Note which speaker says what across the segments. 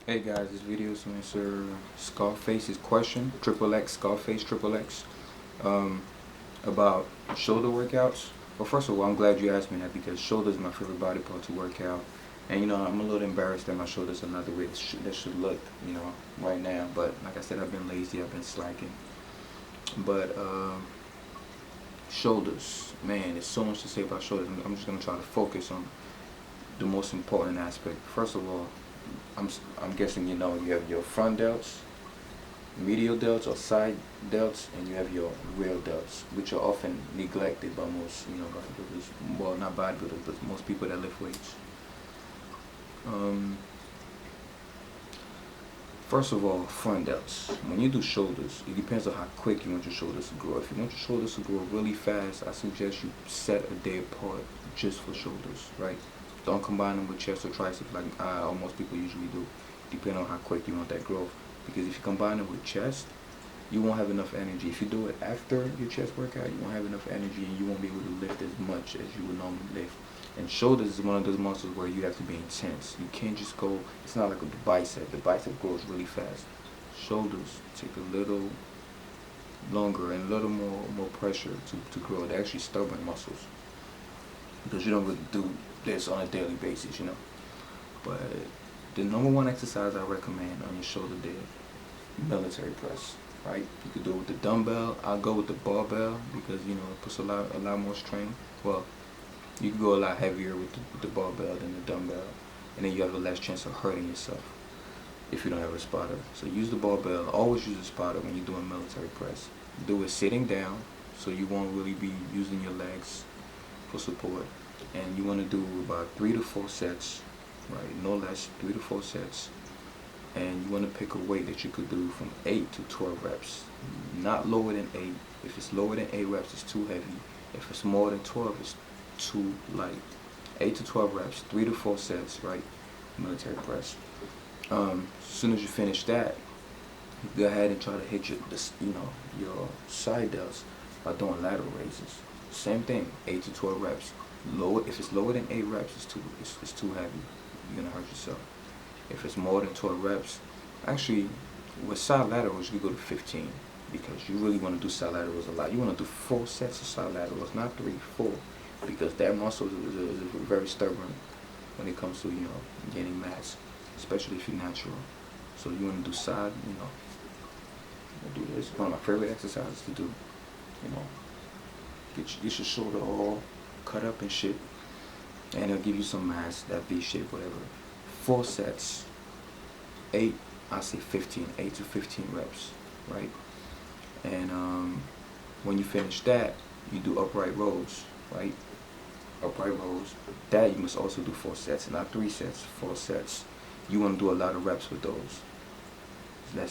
Speaker 1: Hey guys, this video is to answer Scarface's question, Scarface Triple X, um, about shoulder workouts. Well, first of all, I'm glad you asked me that because shoulder is my favorite body part to work out. And I'm a little embarrassed that my shoulders are not the way they should look, right now. But like I said, I've been lazy, I've been slacking. But shoulders, man, there's so much to say about shoulders. I'm just gonna try to focus on the most important aspect. First of all, I'm guessing you have your front delts, medial delts or side delts, and you have your rear delts, which are often neglected by most bodybuilders. Well, not bodybuilders, but most people that lift weights. First of all, front delts. When you do shoulders, it depends on how quick you want your shoulders to grow. If you want your shoulders to grow really fast, I suggest you set a day apart just for shoulders, right? Don't combine them with chest or triceps like most people usually do, depending on how quick you want that growth. Because if you combine it with chest, you won't have enough energy. If you do it after your chest workout, you won't have enough energy and you won't be able to lift as much as you would normally lift. And shoulders is one of those muscles where you have to be intense. You can't just go, it's not like the bicep. The bicep grows really fast. Shoulders take a little longer and a little more pressure to grow. They're actually stubborn muscles because you don't really do this on a daily basis, But the number one exercise I recommend on your shoulder day, military press, right? You could do it with the dumbbell. I'll go with the barbell because it puts a lot more strain. Well, you can go a lot heavier with the barbell than the dumbbell, and then you have a less chance of hurting yourself if you don't have a spotter. So use the barbell. Always use a spotter when you're doing military press. Do it sitting down, so you won't really be using your legs for support. And you want to do about 3 to 4 sets, right? No less, 3 to 4 sets. And you want to pick a weight that you could do from 8 to 12 reps. Not lower than 8. If it's lower than 8 reps, it's too heavy. If it's more than 12, it's too light. 8 to 12 reps, 3 to 4 sets, right? Military press. As soon as you finish that, go ahead and try to hit your side delts by doing lateral raises. Same thing, 8 to 12 reps. If it's lower than 8 reps, it's too heavy. You're gonna hurt yourself. If it's more than 12 reps, actually, with side laterals, you go to 15 because you really want to do side laterals a lot. You want to do 4 sets of side laterals, not 3, 4, because that muscle is very stubborn when it comes to gaining mass, especially if you're natural. So you want to do side, do this. One of my favorite exercises to do, get your shoulder all cut up and shit, and it'll give you some mass, that V shape, whatever. 4 sets, 8, I say 15, 8 to 15 reps, right? And when you finish that, you do upright rows, right? Upright rows. That you must also do 4 sets, not 3 sets, 4 sets. You want to do a lot of reps with those.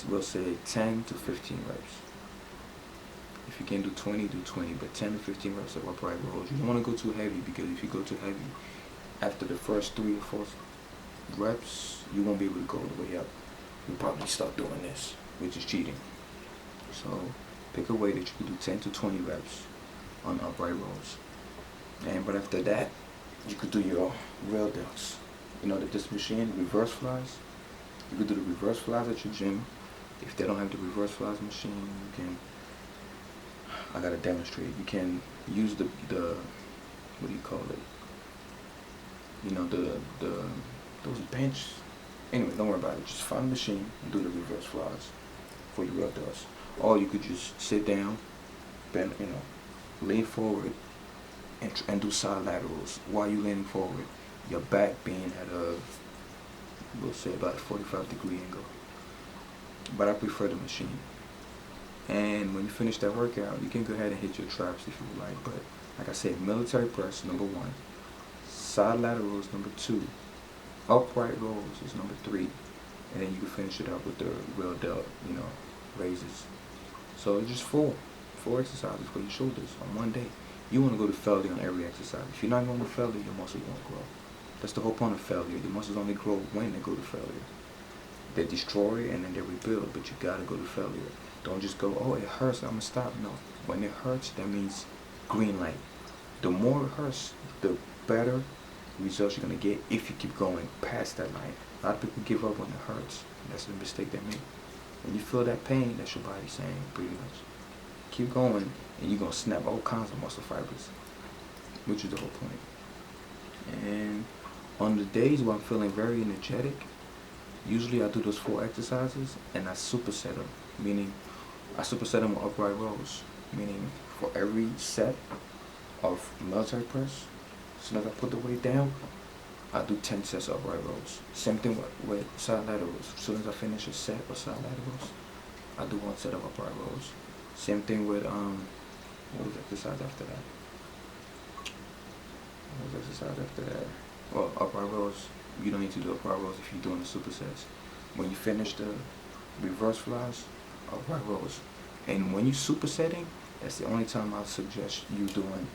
Speaker 1: We'll say 10 to 15 reps. If you can do 20, do 20, but 10 to 15 reps of upright rows. You don't want to go too heavy because if you go too heavy, after the first 3 or 4 reps, you won't be able to go all the way up. You'll probably start doing this, which is cheating. So pick a weight that you can do 10 to 20 reps on upright rows. But after that, you could do your real delts. This machine, reverse flies. You could do the reverse flies at your gym. If they don't have the reverse flies machine, you can. I gotta demonstrate. You can use the what do you call it? Those bench. Anyway, don't worry about it. Just find a machine and do the reverse flies for your real delts. Or you could just sit down, bend, lean forward, and do side laterals while you're leaning forward. Your back being at we'll say about a 45-degree angle. But I prefer the machine. And when you finish that workout, you can go ahead and hit your traps if you would like. But like I said, military press, number 1. Side laterals, number 2. Upright rolls is number 3. And then you can finish it up with the real delt, raises. So it's just 4 exercises for your shoulders on one day. You want to go to failure on every exercise. If you're not going to failure, your muscles won't grow. That's the whole point of failure. Your muscles only grow when they go to failure. They destroy and then they rebuild, but you gotta go to failure. Don't just go, oh, it hurts, I'm gonna stop. No. When it hurts, that means green light. The more it hurts, the better results you're gonna get if you keep going past that line. A lot of people give up when it hurts. That's the mistake they make. When you feel that pain, that's your body saying pretty much, keep going, and you're gonna snap all kinds of muscle fibers, which is the whole point. And on the days where I'm feeling very energetic, usually I do those 4 exercises and I superset them, meaning I superset them with upright rows, meaning for every set of military press, as soon as I put the weight down, I do 10 sets of upright rows. Same thing with side laterals. As soon as I finish a set of side laterals, I do 1 set of upright rows. Same thing with what was exercise after that? What was exercise after that? Well, upright rows. You don't need to do upright rows if you're doing the supersets. When you finish the reverse flies, upright rows. And when you're supersetting, that's the only time I'll suggest you doing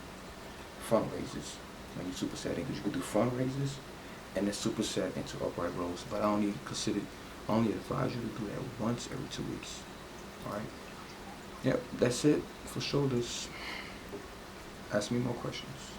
Speaker 1: front raises. When you're supersetting, because you can do front raises and then superset into upright rows. But I only advise you to do that once every 2 weeks. Alright? Yep, that's it for shoulders. Ask me more questions.